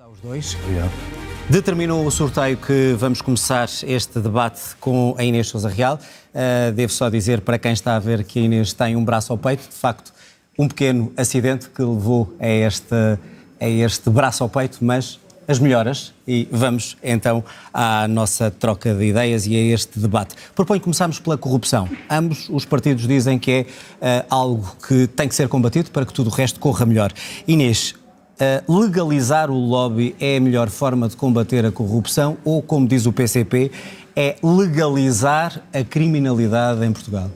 Aos dois. Obrigado. Determinou o sorteio que vamos começar este debate com a Inês Sousa Real. Devo só dizer para quem está a ver que a Inês tem um braço ao peito, de facto, um pequeno acidente que levou a este braço ao peito, mas as melhoras. E vamos então à nossa troca de ideias e a este debate. Proponho começarmos pela corrupção. Ambos os partidos dizem que é algo que tem que ser combatido para que tudo o resto corra melhor. Inês, legalizar o lobby é a melhor forma de combater a corrupção ou, como diz o PCP, é legalizar a criminalidade em Portugal?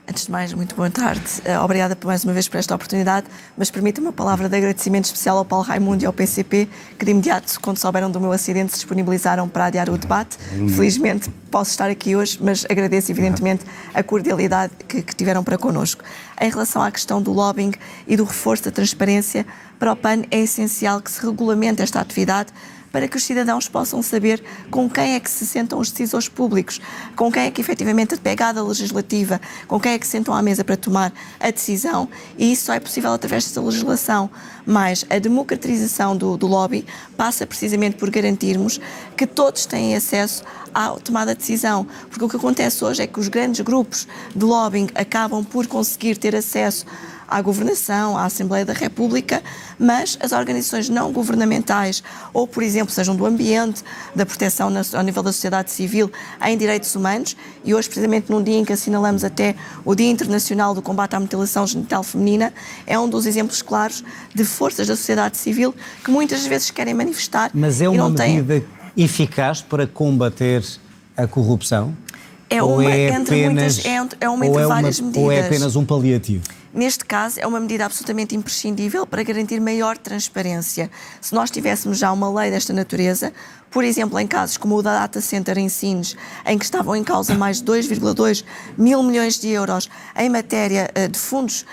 Antes de mais, muito boa tarde. Obrigada mais uma vez por esta oportunidade, mas permita-me uma palavra de agradecimento especial ao Paulo Raimundo e ao PCP, que de imediato, quando souberam do meu acidente, se disponibilizaram para adiar o debate. Felizmente posso estar aqui hoje, mas agradeço evidentemente a cordialidade que tiveram para connosco. Em relação à questão do lobbying e do reforço da transparência, para o PAN é essencial que se regulamente esta atividade para que os cidadãos possam saber com quem é que se sentam os decisores públicos, com quem é que efetivamente a pegada legislativa, com quem é que se sentam à mesa para tomar a decisão, e isso só é possível através desta legislação. Mas a democratização do lobby passa precisamente por garantirmos que todos têm acesso à tomada de decisão, porque o que acontece hoje é que os grandes grupos de lobbying acabam por conseguir ter acesso à governação, à Assembleia da República, mas as organizações não governamentais, ou, por exemplo, sejam do ambiente, da proteção ao nível da sociedade civil, em direitos humanos, e hoje, precisamente num dia em que assinalamos até o Dia Internacional do Combate à Mutilação Genital Feminina, é um dos exemplos claros de forças da sociedade civil que muitas vezes querem manifestar. Mas é uma medida eficaz para combater a corrupção? É uma entre várias medidas. Ou é apenas um paliativo? Neste caso, é uma medida absolutamente imprescindível para garantir maior transparência. Se nós tivéssemos já uma lei desta natureza, por exemplo, em casos como o da Data Center em Sines, em que estavam em causa mais de 2,2 mil milhões de euros em matéria de fundos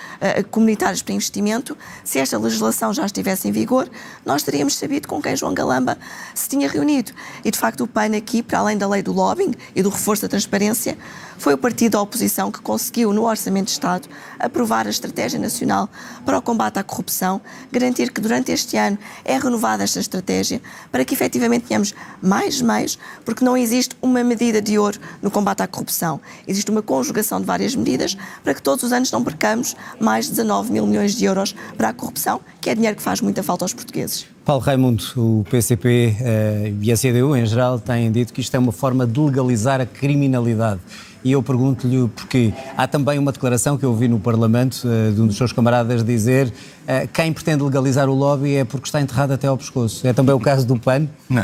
comunitários para investimento, se esta legislação já estivesse em vigor, nós teríamos sabido com quem João Galamba se tinha reunido. E, de facto, o PAN aqui, para além da lei do lobbying e do reforço da transparência, foi o partido da oposição que conseguiu, no Orçamento de Estado, aprovar a Estratégia Nacional para o Combate à Corrupção, garantir que durante este ano é renovada esta estratégia para que efetivamente tenhamos mais meios, porque não existe uma medida de ouro no combate à corrupção. Existe uma conjugação de várias medidas para que todos os anos não percamos mais de 19 mil milhões de euros para a corrupção, que é dinheiro que faz muita falta aos portugueses. Paulo Raimundo, o PCP e a CDU em geral têm dito que isto é uma forma de legalizar a criminalidade. E eu pergunto-lhe porquê. Há também uma declaração que eu ouvi no Parlamento de um dos seus camaradas dizer quem pretende legalizar o lobby é porque está enterrado até ao pescoço. É também o caso do PAN? Não.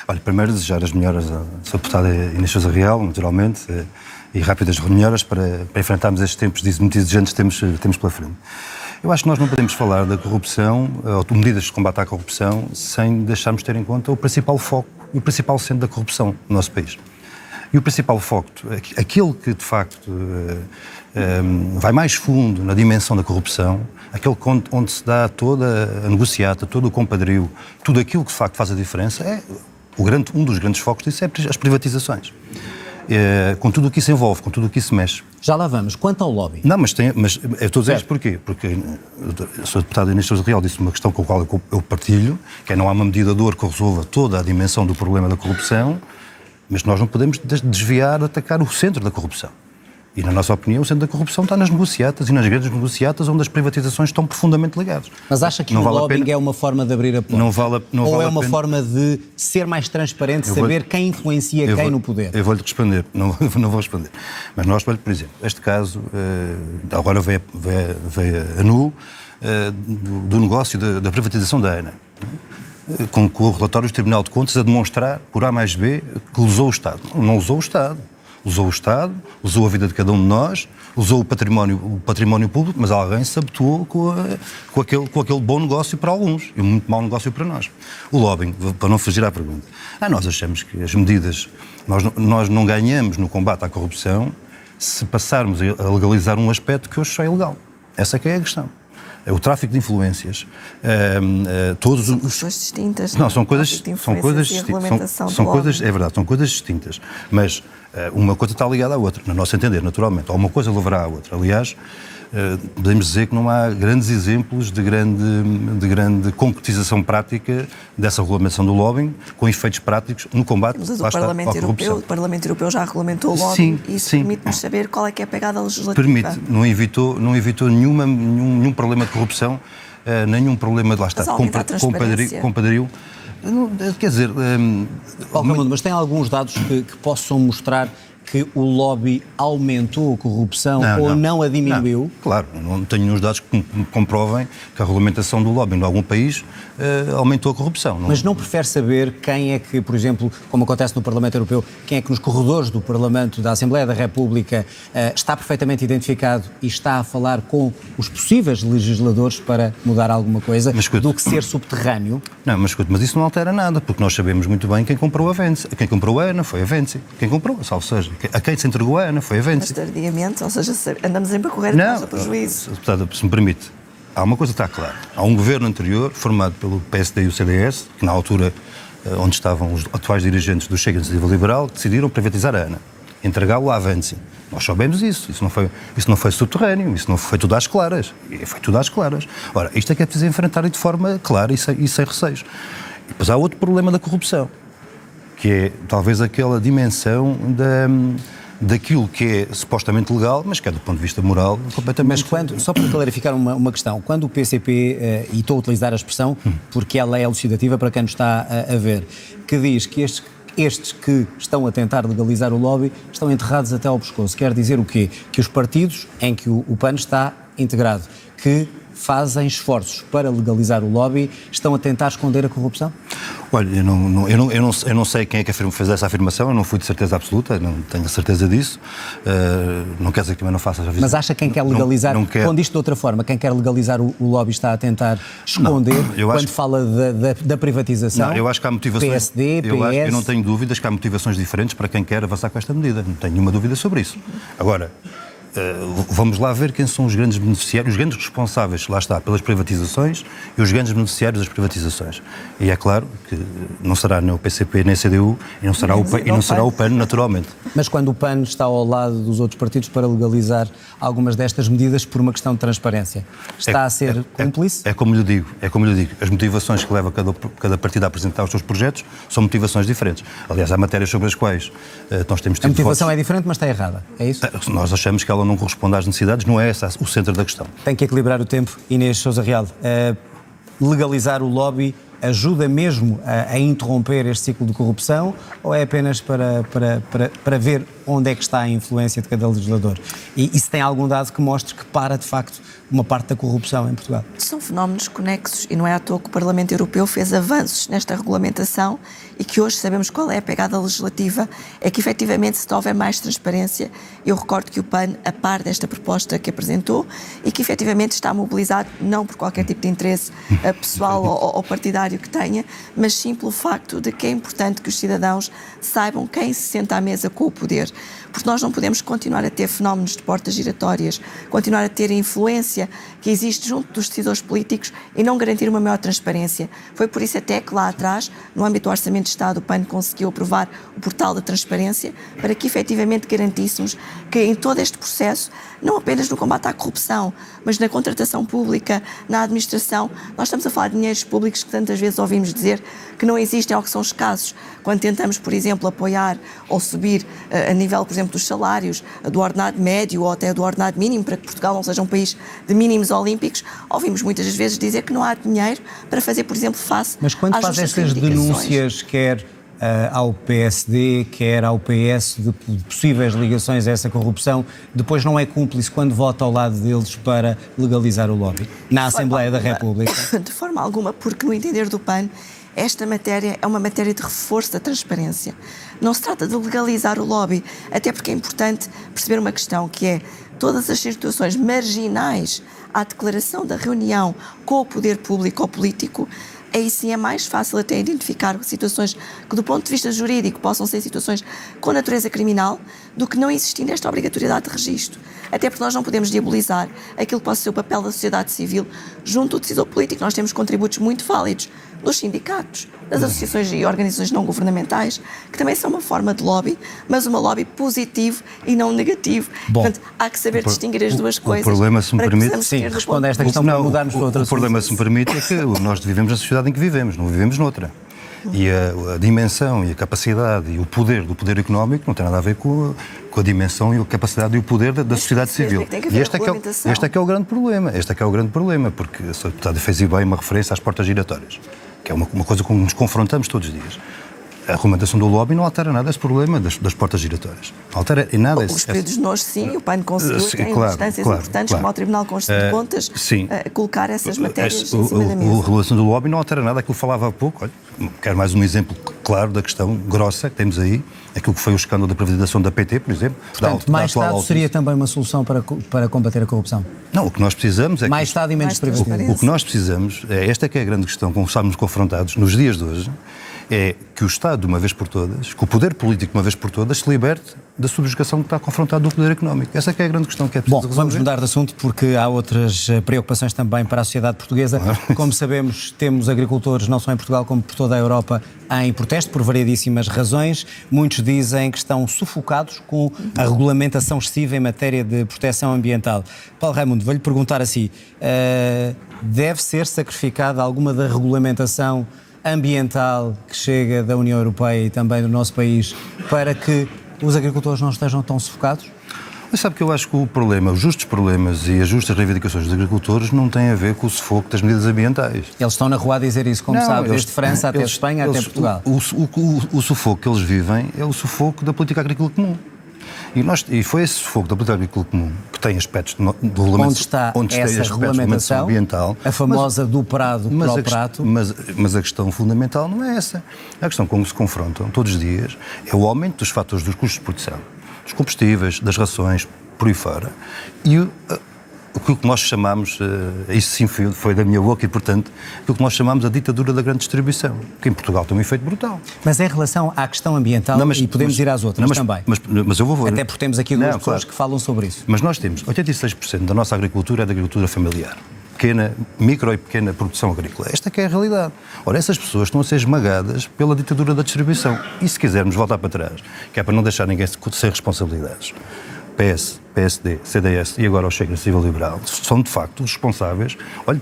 Olha, primeiro desejar as melhoras à sua deputada Inês Sousa Real, naturalmente, e rápidas melhoras para enfrentarmos estes tempos muito exigentes que temos pela frente. Eu acho que nós não podemos falar da corrupção, ou de medidas de combate à corrupção, sem deixarmos de ter em conta o principal foco e o principal centro da corrupção no nosso país. E o principal foco, aquele que de facto vai mais fundo na dimensão da corrupção, aquele onde se dá toda a negociata, todo o compadrio, tudo aquilo que de facto faz a diferença, um dos grandes focos disso é as privatizações. Com tudo o que isso envolve, com tudo o que isso mexe. Já lá vamos. Quanto ao lobby? Não, mas eu estou a dizer isto porquê? Porque a sua deputada Inês Sousa Real disse uma questão com a qual eu partilho, que é não há uma medida de ouro que resolva toda a dimensão do problema da corrupção, mas nós não podemos desviar, atacar o centro da corrupção. E, na nossa opinião, o centro da corrupção está nas negociatas e nas grandes negociatas onde as privatizações estão profundamente ligadas. Mas acha que o lobbying é uma forma de abrir a porta? Ou é uma forma de ser mais transparente, saber quem influencia quem no poder? Eu vou-lhe responder, não vou responder. Mas nós, por exemplo, este caso, agora veio a nu do negócio da privatização da ANA, com o relatório do Tribunal de Contas a demonstrar, por A mais B, que usou o Estado. Não usou o Estado. Usou o Estado, usou a vida de cada um de nós, usou o património público, mas alguém se habituou com aquele bom negócio para alguns e um muito mau negócio para nós. O lobbying, para não fugir à pergunta. Nós achamos que as medidas... Nós não ganhamos no combate à corrupção se passarmos a legalizar um aspecto que hoje só é ilegal. Essa é que é a questão. O tráfico de influências, todos os... São coisas distintas. Não, são coisas distintas. É verdade, são coisas distintas. Mas uma coisa está ligada à outra, no nosso entender, naturalmente. Ou uma coisa levará à outra. Aliás, podemos dizer que não há grandes exemplos de grande concretização prática dessa regulamentação do lobbying, com efeitos práticos no combate à corrupção. O Parlamento Europeu já regulamentou o lobbying e isso permite-nos saber qual é que é a pegada legislativa. Permite, não evitou nenhum problema de corrupção, nenhum problema de lá está, compadrio. Quer dizer... Mas tem alguns dados que possam mostrar que o lobby aumentou a corrupção ou não a diminuiu? Não, claro, não tenho nenhum dados que comprovem que a regulamentação do lobby em algum país aumentou a corrupção. Mas não prefere saber quem é que, por exemplo, como acontece no Parlamento Europeu, quem é que nos corredores do Parlamento, da Assembleia da República, está perfeitamente identificado e está a falar com os possíveis legisladores para mudar alguma coisa, do que ser subterrâneo? Não, mas isso não altera nada, porque nós sabemos muito bem quem comprou a Venci. Quem comprou a ANA foi a Venci. Quem comprou, salvo seja, a quem se entregou a ANA foi a Venci. Mas tardiamente, ou seja, andamos sempre a correr atrás do prejuízo. Deputada, se me permite, há uma coisa que está clara. Há um governo anterior, formado pelo PSD e o CDS, que na altura onde estavam os atuais dirigentes do Chega Iniciativa Liberal, decidiram privatizar a ANA, entregá-lo à Venci. Nós soubemos isso não foi subterrâneo, isso não foi tudo às claras. Foi tudo às claras. Ora, isto é que é preciso enfrentar de forma clara e sem receios. E depois há outro problema da corrupção, que é talvez aquela dimensão daquilo que é supostamente legal, mas que é do ponto de vista moral completamente... Mas só para clarificar uma questão, quando o PCP, e estou a utilizar a expressão porque ela é elucidativa para quem nos está a ver, que diz que estes que estão a tentar legalizar o lobby estão enterrados até ao pescoço, quer dizer o quê? Que os partidos em que o PAN está integrado, que fazem esforços para legalizar o lobby, estão a tentar esconder a corrupção? Olha, eu não sei quem é que fez essa afirmação, eu não fui de certeza absoluta, não tenho a certeza disso, não quer dizer que também não faça... Mas acha que quem quer legalizar, quando isto de outra forma, quem quer legalizar o lobby está a tentar esconder quando fala da privatização? Não, eu acho que há motivações... PSD, PS... Eu não tenho dúvidas que há motivações diferentes para quem quer avançar com esta medida, não tenho nenhuma dúvida sobre isso. Agora... vamos lá ver quem são os grandes beneficiários, os grandes responsáveis, lá está, pelas privatizações e os grandes beneficiários das privatizações. E é claro que não será nem o PCP nem a CDU e não será o PAN, naturalmente. Mas quando o PAN está ao lado dos outros partidos para legalizar algumas destas medidas por uma questão de transparência, está a ser cúmplice? É como lhe digo, as motivações que leva cada partido a apresentar os seus projetos são motivações diferentes. Aliás, há matérias sobre as quais nós temos tido... A motivação é diferente, mas está errada, é isso? Nós achamos que ela não corresponde às necessidades, não é esse o centro da questão. Tem que equilibrar o tempo. Inês Sousa Real, legalizar o lobby ajuda mesmo a interromper este ciclo de corrupção ou é apenas para ver onde é que está a influência de cada legislador? E se tem algum dado que mostre que para, de facto, uma parte da corrupção em Portugal? São fenómenos conexos e não é à toa que o Parlamento Europeu fez avanços nesta regulamentação e que hoje sabemos qual é a pegada legislativa, é que efetivamente se houver mais transparência, eu recordo que o PAN, a par desta proposta que apresentou e que efetivamente está mobilizado não por qualquer tipo de interesse pessoal ou partidário que tenha, mas sim pelo facto de que é importante que os cidadãos saibam quem se senta à mesa com o poder, porque nós não podemos continuar a ter fenómenos de portas giratórias, continuar a ter a influência que existe junto dos decisores políticos e não garantir uma maior transparência. Foi por isso até que lá atrás, no âmbito do Orçamento de Estado, o PAN conseguiu aprovar o portal da transparência para que efetivamente garantíssemos que em todo este processo, não apenas no combate à corrupção, mas na contratação pública, na administração, nós estamos a falar de dinheiros públicos que tantas vezes ouvimos dizer que não existem ou que são escassos. Quando tentamos, por exemplo, apoiar ou subir a nível, por exemplo, dos salários, do ordenado médio ou até do ordenado mínimo, para que Portugal não seja um país de mínimos olímpicos, ouvimos muitas vezes dizer que não há dinheiro para fazer, por exemplo, face Mas quando às faz estas denúncias, quer ao PSD, quer ao PS, de possíveis ligações a essa corrupção, depois não é cúmplice quando vota ao lado deles para legalizar o lobby na Assembleia da República? De forma alguma, porque no entender do PAN, esta matéria é uma matéria de reforço da transparência. Não se trata de legalizar o lobby, até porque é importante perceber uma questão, que é todas as situações marginais à declaração da reunião com o poder público ou político, aí sim é mais fácil até identificar situações que, do ponto de vista jurídico, possam ser situações com natureza criminal, do que não existindo esta obrigatoriedade de registro. Até porque nós não podemos diabolizar aquilo que possa ser o papel da sociedade civil junto do decisor político. Nós temos contributos muito válidos dos sindicatos, das associações e organizações não governamentais, que também são uma forma de lobby, mas uma lobby positivo e não negativo. Bom, portanto, há que saber distinguir as duas coisas. O problema, se me para que permite... possamos Sim, ter do responda a esta ponto de questão para mudarmos para outra O problema, se me permite, é que nós vivemos na sociedade em que vivemos, não vivemos noutra. E a dimensão e a capacidade e o poder do poder económico não tem nada a ver com a dimensão e a capacidade e o poder da sociedade civil. E este é que é o grande problema. Este é que é o grande problema, porque o Sr. Deputado fez bem uma referência às portas giratórias, que é uma coisa com que nos confrontamos todos os dias. A regulamentação do lobby não altera nada esse problema das portas giratórias. Não altera em nada Os períodos de nós, sim, o PAN conseguiu, tem instâncias importantes, como ao Tribunal Constitucional de Contas, colocar essas matérias em cima da mesa. A regulação do lobby não altera nada, aquilo que falava há pouco. Olha, quero mais um exemplo claro da questão grossa que temos aí, aquilo que foi o escândalo da privatização da PT, por exemplo. Portanto, mais Estado seria também uma solução para combater a corrupção? Não, o que nós precisamos é mais Estado e menos privatização. O que nós precisamos, esta que é a grande questão, com que estamos confrontados nos dias de hoje, é que o Estado, de uma vez por todas, que o poder político, de uma vez por todas, se liberte da subjugação que está confrontado do poder económico. Essa que é a grande questão que é preciso resolver. Vamos mudar de assunto porque há outras preocupações também para a sociedade portuguesa. Como sabemos, temos agricultores, não só em Portugal como por toda a Europa, em protesto por variedíssimas razões. Muitos dizem que estão sufocados com a regulamentação excessiva em matéria de proteção ambiental. Paulo Raimundo, vou-lhe perguntar assim, deve ser sacrificada alguma da regulamentação ambiental que chega da União Europeia e também do nosso país para que os agricultores não estejam tão sufocados? Mas sabe que eu acho que o problema, os justos problemas e as justas reivindicações dos agricultores não têm a ver com o sufoco das medidas ambientais. Eles estão na rua a dizer isso, como sabe, desde França até Espanha, até Portugal. O sufoco que eles vivem é o sufoco da política agrícola comum. E foi esse sufoco da política agrícola comum que tem aspectos do regulamento... Onde está essa regulamentação ambiental, a famosa do prado para o prato? Mas a questão fundamental não é essa. A questão com que se confrontam todos os dias é o aumento dos fatores dos custos de produção, dos combustíveis, das rações, por aí fora, e aquilo que nós chamamos, isso sim foi da minha boca e, portanto, aquilo que nós chamamos a ditadura da grande distribuição, que em Portugal tem um efeito brutal. Mas em relação à questão ambiental, e podemos ir às outras também. Mas eu vou... Até porque temos aqui duas pessoas que falam sobre isso. Mas nós temos 86% da nossa agricultura é da agricultura familiar. Micro e pequena produção agrícola. Esta que é a realidade. Ora, essas pessoas estão a ser esmagadas pela ditadura da distribuição. E se quisermos voltar para trás, que é para não deixar ninguém sem responsabilidades, PS, PSD, CDS e agora o Chega Civil Liberal são de facto os responsáveis, olha,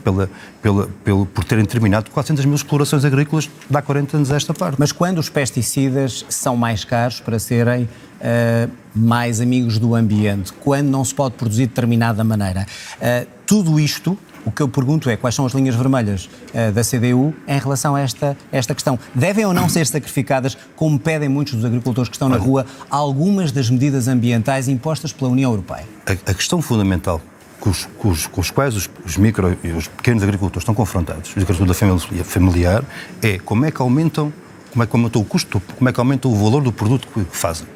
por terem terminado 400 mil explorações agrícolas de há 40 anos a esta parte. Mas quando os pesticidas são mais caros para serem mais amigos do ambiente, quando não se pode produzir de determinada maneira, tudo isto, o que eu pergunto é quais são as linhas vermelhas da CDU em relação a esta questão. Devem ou não ser sacrificadas, como pedem muitos dos agricultores que estão na rua, algumas das medidas ambientais impostas pela União Europeia? A questão fundamental com os quais os micro e os pequenos agricultores estão confrontados, a agricultura familiar, é como é que aumentam o custo, como é que aumenta o valor do produto que fazem.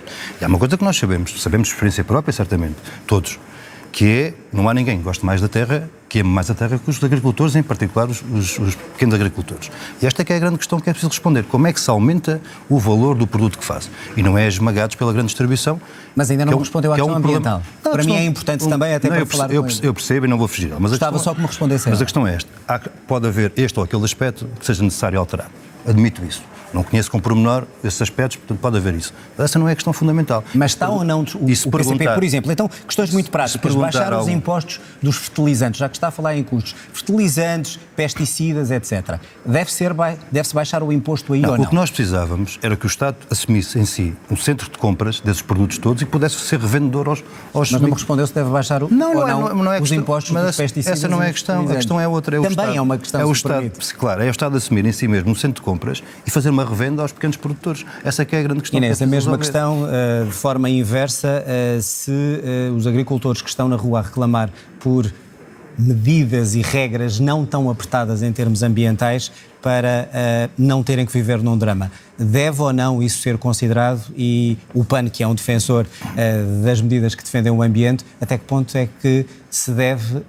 E há uma coisa que nós sabemos de experiência própria, certamente, todos, que é, não há ninguém que goste mais da terra, que ame mais a terra que os agricultores, em particular os pequenos agricultores. E esta é que é a grande questão que é preciso responder. Como é que se aumenta o valor do produto que faz? E não é esmagados pela grande distribuição. Mas ainda não respondeu à questão ambiental. Para mim é importante também, até para falar com ele. Eu percebo e não vou fugir. Gostava só que me respondesse. Mas a questão é esta. Pode haver este ou aquele aspecto que seja necessário alterar. Admito isso. Não conheço com pormenor esses aspectos, portanto pode haver isso. Essa não é a questão fundamental. Mas está ou não o PCP, por exemplo? Então, questões muito práticas. Baixar os impostos dos fertilizantes, já que está a falar em custos. Fertilizantes, pesticidas, etc. Deve-se baixar o imposto aí ou não? O que nós precisávamos era que o Estado assumisse em si um centro de compras desses produtos todos e pudesse ser revendedor aos... Mas não me respondeu se deve baixar os impostos dos pesticidas. Essa não é a questão. A questão é outra. Também é uma questão, se permite. Claro, é o Estado assumir em si mesmo um centro de compras e fazer uma revenda aos pequenos produtores. Essa é que é a grande questão. Inês, a mesma questão, de forma inversa, se os agricultores que estão na rua a reclamar por medidas e regras não tão apertadas em termos ambientais para não terem que viver num drama. Deve ou não isso ser considerado e o PAN, que é um defensor das medidas que defendem o ambiente, até que ponto é que se deve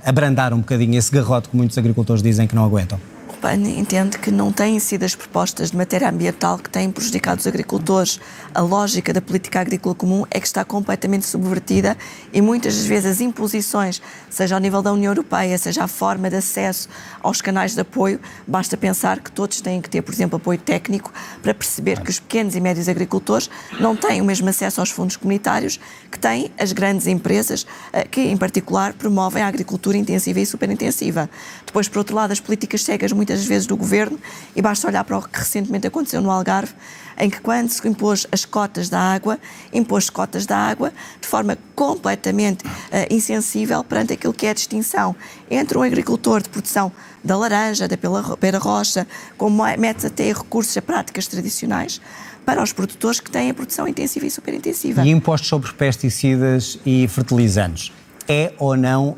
abrandar um bocadinho esse garrote que muitos agricultores dizem que não aguentam? PAN entende que não têm sido as propostas de matéria ambiental que têm prejudicado os agricultores. A lógica da política agrícola comum é que está completamente subvertida e muitas das vezes as imposições, seja ao nível da União Europeia, seja a forma de acesso aos canais de apoio, basta pensar que todos têm que ter, por exemplo, apoio técnico para perceber que os pequenos e médios agricultores não têm o mesmo acesso aos fundos comunitários que têm as grandes empresas que, em particular, promovem a agricultura intensiva e superintensiva. Depois, por outro lado, as políticas cegas muitas vezes do Governo, e basta olhar para o que recentemente aconteceu no Algarve, em que quando se impôs as cotas da água, impôs cotas da água de forma completamente insensível perante aquilo que é a distinção entre um agricultor de produção da laranja, da pera rocha, como métodos até recursos a práticas tradicionais, para os produtores que têm a produção intensiva e superintensiva. E impostos sobre pesticidas e fertilizantes, é ou não,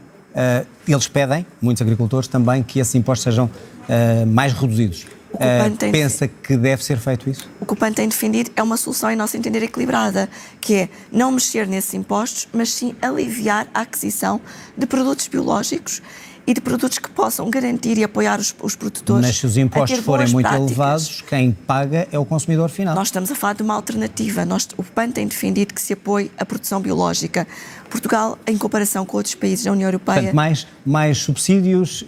eles pedem, muitos agricultores também, que esses impostos sejam mais reduzidos. Pensa que deve ser feito isso? O que o PAN tem defendido é uma solução, em nosso entender, equilibrada, que é não mexer nesses impostos, mas sim aliviar a aquisição de produtos biológicos e de produtos que possam garantir e apoiar os produtores. Mas se os impostos forem muito práticas, elevados, quem paga é o consumidor final. Nós estamos a falar de uma alternativa. O PAN tem defendido que se apoie a produção biológica. Portugal, em comparação com outros países da União Europeia... Portanto, mais subsídios,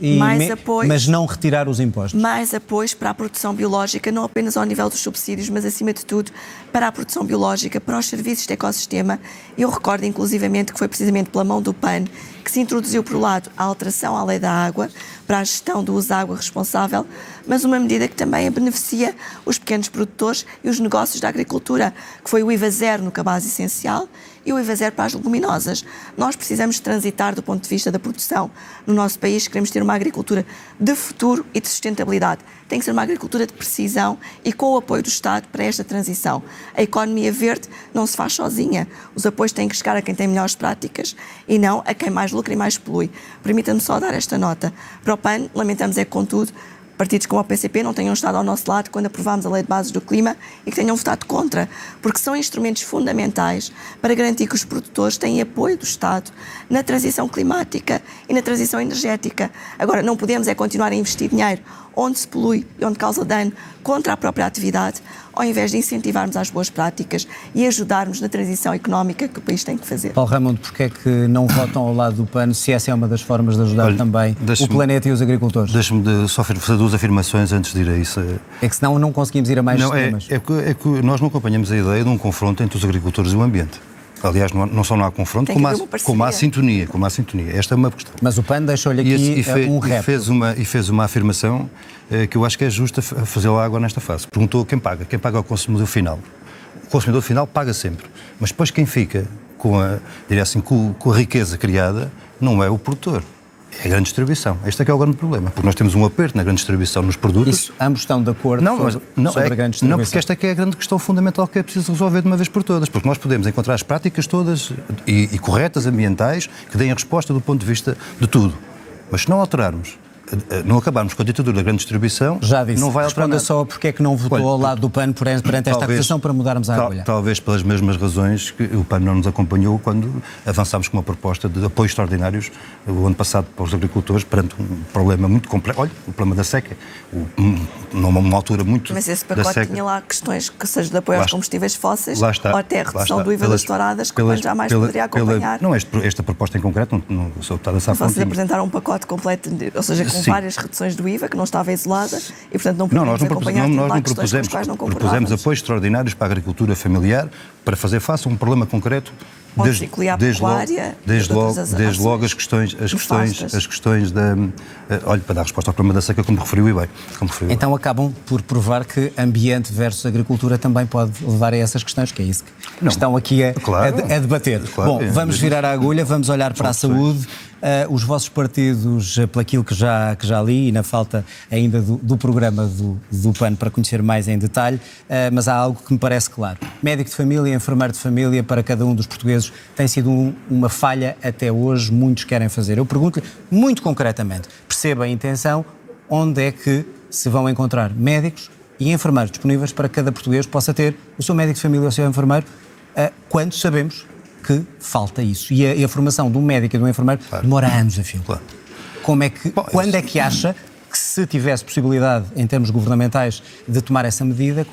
mas não retirar os impostos. Mais apoios para a produção biológica, não apenas ao nível dos subsídios, mas, acima de tudo, para a produção biológica, para os serviços de ecossistema. Eu recordo, inclusivamente, que foi precisamente pela mão do PAN que se introduziu, por um lado, a alteração à lei da água, para a gestão do uso da água responsável, mas uma medida que também beneficia os pequenos produtores e os negócios da agricultura, que foi o IVA zero no cabaz essencial e o IVA zero para as leguminosas. Nós precisamos transitar do ponto de vista da produção no nosso país, queremos ter uma agricultura de futuro e de sustentabilidade. Tem que ser uma agricultura de precisão e com o apoio do Estado para esta transição. A economia verde não se faz sozinha. Os apoios têm que chegar a quem tem melhores práticas e não a quem mais lucra e mais polui. Permita-me só dar esta nota. Para o PAN, lamentamos é que, contudo, partidos como o PCP não tenham estado ao nosso lado quando aprovámos a Lei de Bases do Clima e que tenham votado contra, porque são instrumentos fundamentais para garantir que os produtores têm apoio do Estado na transição climática e na transição energética. Agora, não podemos continuar a investir dinheiro onde se polui e onde causa dano contra a própria atividade, ao invés de incentivarmos as boas práticas e ajudarmos na transição económica que o país tem que fazer. Paulo Raimundo, porquê é que não votam ao lado do PAN, se essa é uma das formas de ajudar também o planeta e os agricultores? Deixa-me só fazer duas afirmações antes de ir a isso. É que senão não conseguimos ir a mais temas. É que nós não acompanhamos a ideia de um confronto entre os agricultores e o ambiente. Aliás, não só não há confronto, como há sintonia. Esta é uma questão. Mas o PAN deixou-lhe aqui um repto. E fez uma afirmação que eu acho que é justa fazer lá agora nesta fase. Perguntou quem paga. Quem paga é o consumidor final. O consumidor final paga sempre. Mas depois quem fica com a riqueza criada não é o produtor. É a grande distribuição. Este é que é o grande problema, porque nós temos um aperto na grande distribuição nos produtos. Isso, ambos estão de acordo sobre a grande distribuição. Não, porque esta é que é a grande questão fundamental que é preciso resolver de uma vez por todas, porque nós podemos encontrar as práticas todas e corretas, ambientais, que deem a resposta do ponto de vista de tudo. Mas se não alterarmos, não acabarmos com a ditadura da grande distribuição, já disse, não vai alterar nada. Só porque é que não votou ao lado do PAN perante esta acusação para mudarmos a agulha. Talvez pelas mesmas razões que o PAN não nos acompanhou quando avançámos com uma proposta de apoios extraordinários o ano passado para os agricultores perante um problema muito complexo. Olha, o problema da seca, numa altura muito... Mas esse pacote tinha lá questões, que seja de apoio aos combustíveis fósseis, ou até a redução do IVA das touradas, que o PAN jamais poderia acompanhar. Não, esta proposta em concreto, não sou deputado a Safon. Vocês apresentaram um pacote completo, ou seja, com várias reduções do IVA, que não estava isolada, e portanto não podemos acompanhar questões com as quais não concordávamos. Propusemos apoios extraordinários para a agricultura familiar, para fazer face a um problema concreto, desde logo as questões da... Olha, para dar resposta ao problema da seca, como referiu e bem. Então acabam por provar que ambiente versus agricultura também pode levar a essas questões, que é isso que estão aqui a debater. Claro, bom, vamos virar a agulha, vamos olhar para a saúde. Os vossos partidos, pelaquilo que já li e na falta ainda do programa do PAN para conhecer mais em detalhe, mas há algo que me parece claro. Médico de família, enfermeiro de família, para cada um dos portugueses tem sido uma falha até hoje, muitos querem fazer. Eu pergunto-lhe, muito concretamente, perceba a intenção, onde é que se vão encontrar médicos e enfermeiros disponíveis para que cada português possa ter o seu médico de família ou o seu enfermeiro, quando sabemos que falta isso. E a formação de um médico e de um enfermeiro demora anos a fio. Claro. Quando é que acha que se tivesse possibilidade, em termos governamentais, de tomar essa medida,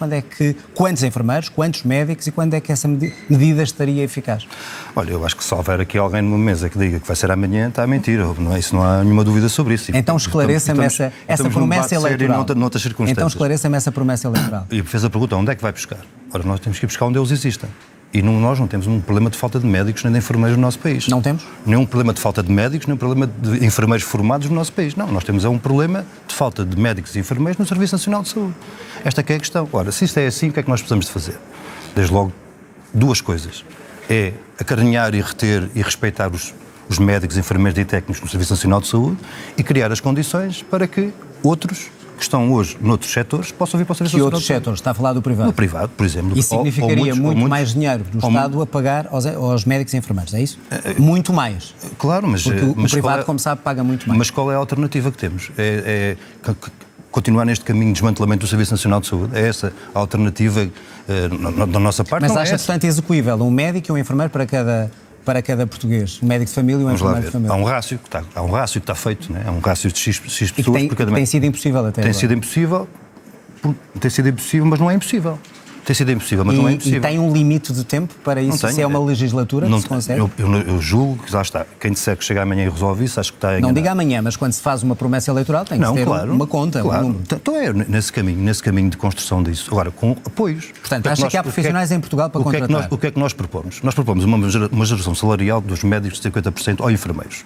quantos enfermeiros, quantos médicos e quando é que essa medida estaria eficaz? Olha, eu acho que se houver aqui alguém numa mesa que diga que vai ser amanhã, está a mentir. Isso não há nenhuma dúvida sobre isso. Então esclareça-me essa promessa eleitoral. Noutras circunstâncias. Então esclareça-me essa promessa eleitoral. E fez a pergunta, onde é que vai buscar? Ora, nós temos que ir buscar onde eles existem. E nós não temos um problema de falta de médicos nem de enfermeiros no nosso país. Não temos? Nenhum problema de falta de médicos, nenhum problema de enfermeiros formados no nosso país. Não, nós temos um problema de falta de médicos e enfermeiros no Serviço Nacional de Saúde. Esta é a questão. Ora, se isto é assim, o que é que nós precisamos de fazer? Desde logo, duas coisas. É acarinhar e reter e respeitar os médicos, enfermeiros e técnicos no Serviço Nacional de Saúde e criar as condições para que outros que estão hoje noutros setores possam vir para o Serviço Nacional de Saúde. Que outros setores? Está a falar do privado? No privado, por exemplo. Isso significaria muito mais dinheiro do Estado a pagar aos médicos e enfermeiros, é isso? Muito mais. Claro, mas... Porque o privado, como sabe, paga muito mais. Mas qual é a alternativa que temos? Continuar neste caminho de desmantelamento do Serviço Nacional de Saúde? É essa a alternativa da nossa parte? Mas não acha, portanto, execuível um médico e um enfermeiro para cada português? Um médico de família e um enfermeiro de família? Há um rácio que está feito, né? Há um rácio de X pessoas por cada tem sido impossível até agora. Tem sido impossível, mas não é impossível. Tem sido impossível, mas não é impossível. E tem um limite de tempo para isso? Se é uma legislatura que se consegue? Eu julgo que já está. Quem disser que chega amanhã e resolve isso, acho que está enganado. Não diga amanhã, mas quando se faz uma promessa eleitoral tem que ter uma conta, um número. Então é nesse caminho de construção disso. Agora, com apoios. Portanto, acha que há profissionais em Portugal para contratar? O que é que nós propomos? Nós propomos uma majoração salarial dos médicos de 50% ou enfermeiros.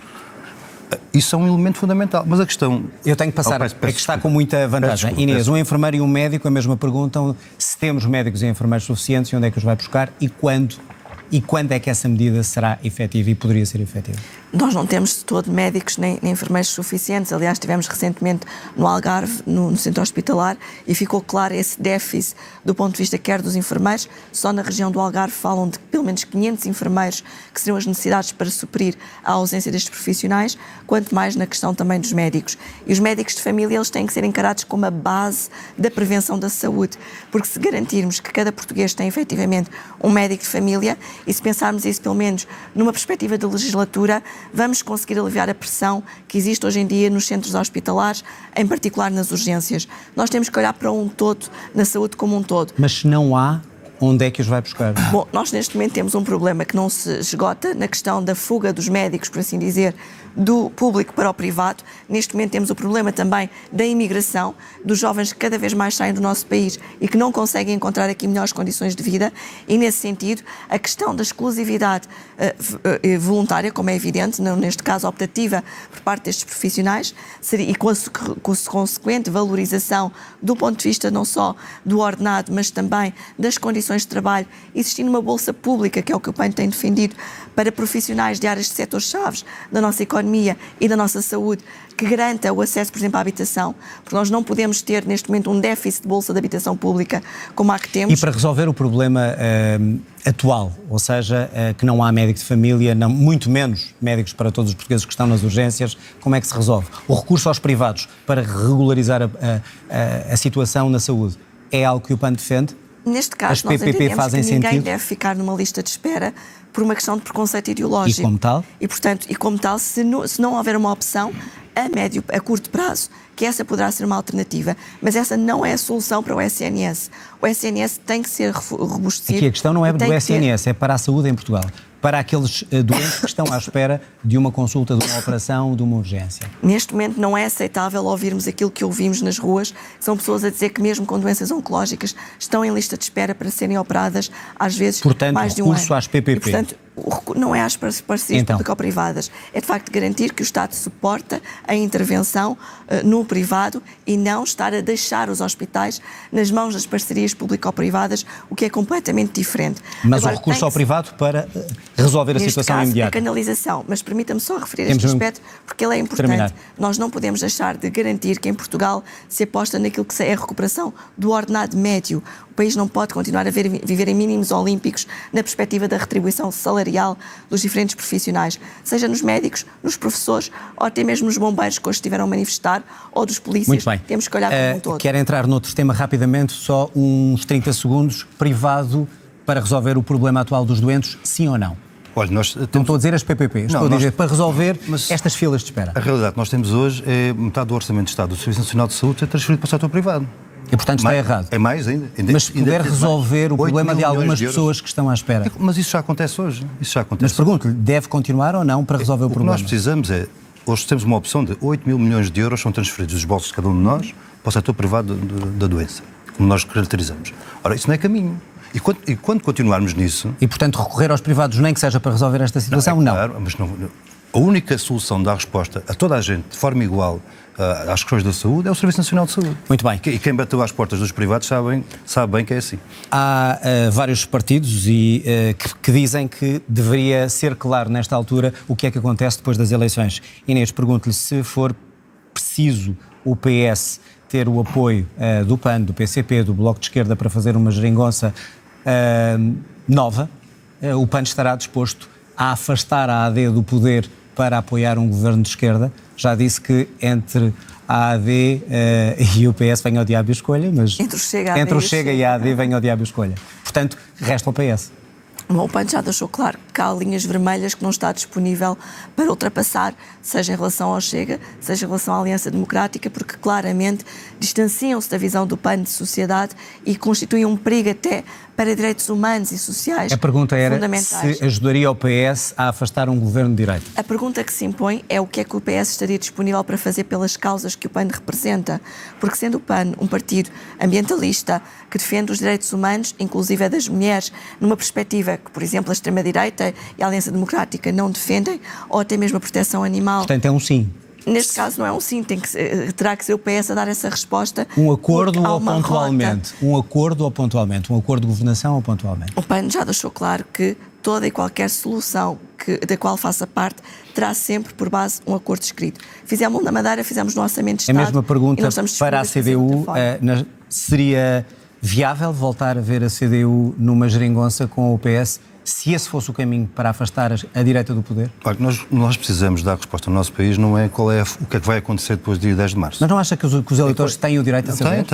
Isso é um elemento fundamental, mas a questão... Eu tenho que passar, é que está com muita vantagem. Inês, um enfermeiro e um médico, a mesma perguntam se temos médicos e enfermeiros suficientes e onde é que os vai buscar e quando é que essa medida será efetiva e poderia ser efetiva? Nós não temos de todo médicos nem enfermeiros suficientes. Aliás, estivemos recentemente no Algarve, no centro hospitalar, e ficou claro esse déficit do ponto de vista quer dos enfermeiros. Só na região do Algarve falam de pelo menos 500 enfermeiros que seriam as necessidades para suprir a ausência destes profissionais, quanto mais na questão também dos médicos. E os médicos de família, eles têm que ser encarados como a base da prevenção da saúde, porque se garantirmos que cada português tem efetivamente um médico de família, e se pensarmos isso pelo menos numa perspectiva de legislatura, vamos conseguir aliviar a pressão que existe hoje em dia nos centros hospitalares, em particular nas urgências. Nós temos que olhar para um todo, na saúde como um todo. Mas se não há, onde é que os vai buscar? Bom, nós neste momento temos um problema que não se esgota na questão da fuga dos médicos, por assim dizer, do público para o privado. Neste momento temos o problema também da imigração, dos jovens que cada vez mais saem do nosso país e que não conseguem encontrar aqui melhores condições de vida, e nesse sentido a questão da exclusividade voluntária, como é evidente, neste caso optativa por parte destes profissionais, e com a consequente valorização do ponto de vista não só do ordenado, mas também das condições de trabalho, existindo uma bolsa pública, que é o que o PAN tem defendido, para profissionais de áreas de setores-chave da nossa economia e da nossa saúde, que garanta o acesso, por exemplo, à habitação, porque nós não podemos ter neste momento um déficit de bolsa de habitação pública como há que temos. E para resolver o problema atual, ou seja, que não há médico de família, muito menos médicos para todos os portugueses que estão nas urgências, como é que se resolve? O recurso aos privados para regularizar a situação na saúde é algo que o PAN defende? Neste caso, nós entendemos que ninguém deve ficar numa lista de espera por uma questão de preconceito ideológico. E como tal? E, portanto, se não houver uma opção a curto prazo, que essa poderá ser uma alternativa, mas essa não é a solução para o SNS. O SNS tem que ser robustecido. Aqui a questão não é do SNS, é para a saúde em Portugal. Para aqueles doentes que estão à espera de uma consulta, de uma operação, de uma urgência. Neste momento não é aceitável ouvirmos aquilo que ouvimos nas ruas, que são pessoas a dizer que mesmo com doenças oncológicas estão em lista de espera para serem operadas, às vezes, portanto, mais de um ano. Portanto, recurso às PPP. E, portanto, não é às parcerias público-privadas. É, de facto, garantir que o Estado suporta a intervenção no privado e não estar a deixar os hospitais nas mãos das parcerias público-privadas, o que é completamente diferente. Mas agora, o recurso ao privado para resolver a situação caso, imediata. A canalização, mas permita-me só referir este aspecto, porque ele é importante. Terminar. Nós não podemos deixar de garantir que em Portugal se aposta naquilo que é a recuperação do ordenado médio. O país não pode continuar a viver em mínimos olímpicos na perspectiva da retribuição salarial dos diferentes profissionais, seja nos médicos, nos professores ou até mesmo nos bombeiros que hoje estiveram a manifestar, ou dos polícias. Muito bem. Temos que olhar para um todo. Quero entrar noutro tema rapidamente, só uns 30 segundos. Privado para resolver o problema atual dos doentes, sim ou não? Olha, nós Não temos... estou a dizer as PPP, estou a dizer para resolver estas filas de espera. A realidade que nós temos hoje é metade do Orçamento de Estado do Serviço Nacional de Saúde é transferido para o setor privado. E, portanto, está errado. É mais ainda. Mas se puder resolver o problema de algumas pessoas que estão à espera. Mas isso já acontece hoje. Mas pergunto-lhe, deve continuar ou não para resolver o problema? O que nós precisamos hoje temos uma opção de 8 mil milhões de euros são transferidos dos bolsos de cada um de nós para o setor privado da doença, como nós caracterizamos. Ora, isso não é caminho. E quando continuarmos nisso... E, portanto, recorrer aos privados nem que seja para resolver esta situação, não. Claro, mas não. A única solução de dar resposta a toda a gente de forma igual às questões da saúde é o Serviço Nacional de Saúde. Muito bem. E quem bateu às portas dos privados sabe bem que é assim. Há vários partidos que dizem que deveria ser claro nesta altura o que é que acontece depois das eleições. Inês, pergunto-lhe se for preciso o PS ter o apoio do PAN, do PCP, do Bloco de Esquerda para fazer uma geringonça nova, o PAN estará disposto a afastar a AD do poder para apoiar um governo de esquerda. Já disse que entre a AD e o PS vem ao diabo e a escolha, mas entre o Chega e a AD vem ao diabo e a escolha. Portanto, resta ao PS. Bom, o PAN já deixou claro que há linhas vermelhas que não está disponível para ultrapassar, seja em relação ao Chega, seja em relação à Aliança Democrática, porque claramente distanciam-se da visão do PAN de sociedade e constituem um perigo até para direitos humanos e sociais. A pergunta era fundamentais. se ajudaria o PS a afastar um governo de direita. A pergunta que se impõe é o que é que o PS estaria disponível para fazer pelas causas que o PAN representa, porque sendo o PAN um partido ambientalista que defende os direitos humanos, inclusive a das mulheres, numa perspectiva que, por exemplo, a extrema-direita e a Aliança Democrática não defendem, ou até mesmo a proteção animal. Portanto, é um sim. Neste caso não é um sim, terá que ser o PS a dar essa resposta. Um acordo ou pontualmente? Um acordo ou pontualmente? Um acordo de governação ou pontualmente? O PAN já deixou claro que toda e qualquer solução da qual faça parte terá sempre por base um acordo escrito. Fizemos na Madeira, fizemos no Orçamento de Estado. A mesma pergunta para a CDU, seria viável voltar a ver a CDU numa geringonça com o PS, se esse fosse o caminho para afastar a direita do poder? Claro, nós precisamos dar resposta ao nosso país, não é o que é que vai acontecer depois do dia 10 de março. Mas não acha que os eleitores têm o direito a saber?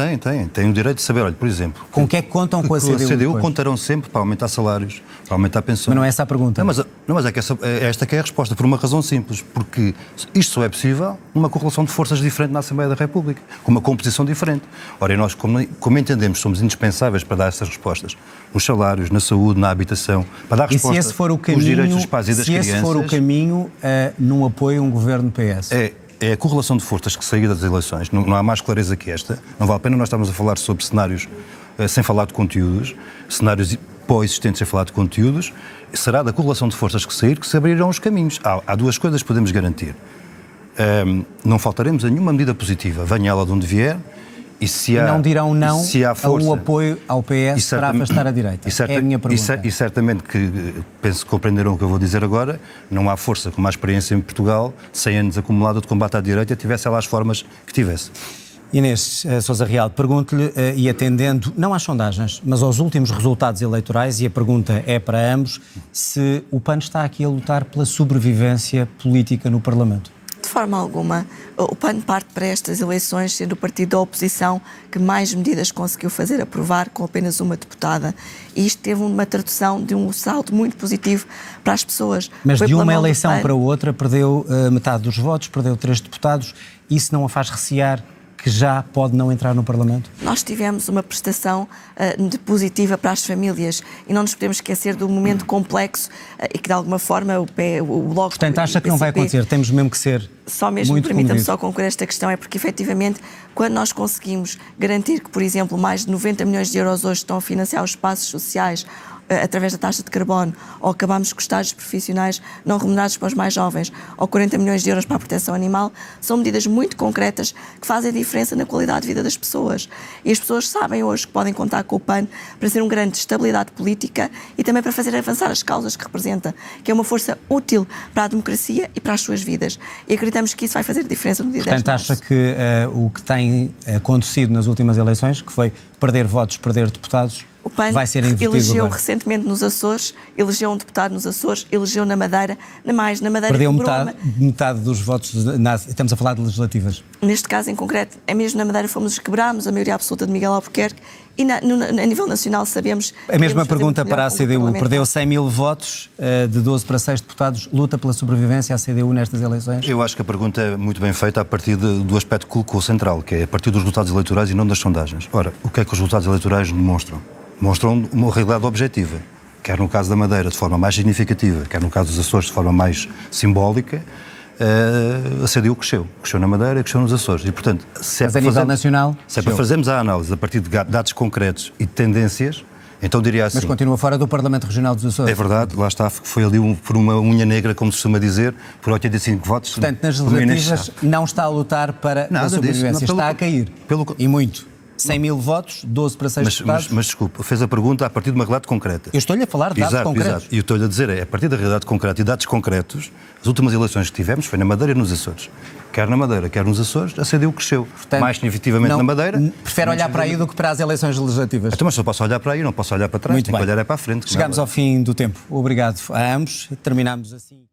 Têm o direito de saber. Olha, por exemplo... Com o que é que contam com a CDU? A CDU contarão sempre para aumentar salários, para aumentar pensões. Mas não é essa a pergunta. Mas é que esta que é a resposta, por uma razão simples, porque isto só é possível numa correlação de forças diferente na Assembleia da República, com uma composição diferente. Ora, e nós, como entendemos, somos indispensáveis para dar essas respostas, nos salários, na saúde, na habitação, para dar resposta aos direitos dos pais e das crianças... Se esse for o caminho, num apoio a um governo PS? É a correlação de forças que saiu das eleições. Não há mais clareza que esta. Não vale a pena nós estarmos a falar sobre cenários sem falar de conteúdos, cenários pós-existentes sem falar de conteúdos. Será da correlação de forças que sair que se abrirão os caminhos. Há duas coisas que podemos garantir. Não faltaremos a nenhuma medida positiva, venha ela de onde vier, e se há, não dirão não a um apoio ao PS para afastar a direita. É a minha pergunta. E certamente que, penso que compreenderam o que eu vou dizer agora, não há força como a experiência em Portugal, 100 anos acumulada de combate à direita, tivesse ela as formas que tivesse. Inês Sousa Real, pergunto-lhe, e atendendo não às sondagens, mas aos últimos resultados eleitorais, e a pergunta é para ambos, se o PAN está aqui a lutar pela sobrevivência política no Parlamento. De forma alguma. O PAN parte para estas eleições sendo o partido da oposição que mais medidas conseguiu fazer aprovar com apenas uma deputada. E isto teve uma tradução de um saldo muito positivo para as pessoas. Mas de uma eleição para outra perdeu metade dos votos, perdeu 3 deputados. Isso não a faz recear que já pode não entrar no Parlamento? Nós tivemos uma prestação positiva para as famílias e não nos podemos esquecer do momento complexo e que de alguma forma o Bloco... Portanto, acha que não vai acontecer? Temos mesmo que ser só mesmo, muito permita-me só concluir esta questão, é porque efetivamente quando nós conseguimos garantir que, por exemplo, mais de 90 milhões de euros hoje estão a financiar os espaços sociais através da taxa de carbono, ou acabamos com os estágios profissionais não remunerados para os mais jovens, ou 40 milhões de euros para a proteção animal, são medidas muito concretas que fazem a diferença na qualidade de vida das pessoas. E as pessoas sabem hoje que podem contar com o PAN para ser um garante de estabilidade política e também para fazer avançar as causas que representa, que é uma força útil para a democracia e para as suas vidas. E acreditamos que isso vai fazer a diferença no dia 10 de março. Portanto, acha que o que tem acontecido nas últimas eleições, que foi perder votos, perder deputados, o PAN vai ser invertido elegeu agora? Recentemente nos Açores, elegeu um deputado nos Açores, elegeu na Madeira, na Madeira... Perdeu metade dos votos, estamos a falar de legislativas. Neste caso em concreto, é mesmo na Madeira fomos os que quebrámos a maioria absoluta de Miguel Albuquerque E a nível nacional sabemos... A mesma pergunta para a CDU. Perdeu 100 mil votos, de 12 para 6 deputados. Luta pela sobrevivência a CDU nestas eleições? Eu acho que a pergunta é muito bem feita a partir do aspecto que colocou central, que é a partir dos resultados eleitorais e não das sondagens. Ora, o que é que os resultados eleitorais demonstram? Demonstram uma realidade objetiva. Quer no caso da Madeira de forma mais significativa, quer no caso dos Açores de forma mais simbólica, a CDU cresceu. Cresceu na Madeira e cresceu nos Açores. E, portanto, se é Mas a nível nacional? Se é para fazermos a análise a partir de dados concretos e de tendências, então diria assim... Mas continua fora do Parlamento Regional dos Açores. É verdade, lá está, foi ali por uma unha negra, como se costuma dizer, por 85 votos. Portanto, nas legislativas não está a lutar para a sobrevivência, está a cair. E muito. 100 mil votos, 12 para 6 deputados. Mas desculpe, fez a pergunta a partir de uma realidade concreta. Eu estou-lhe a falar de dados concretos. Exato. E eu estou-lhe a dizer, a partir da realidade concreta e dados concretos, as últimas eleições que tivemos foi na Madeira e nos Açores. Quer na Madeira, quer nos Açores, a CDU cresceu. Portanto, mais significativamente na Madeira. Prefere olhar para aí do que para as eleições legislativas. Então, mas só posso olhar para aí, não posso olhar para trás. Muito Tenho bem. que olhar para a frente. Chegamos ao fim do tempo. Obrigado a ambos. Terminamos assim.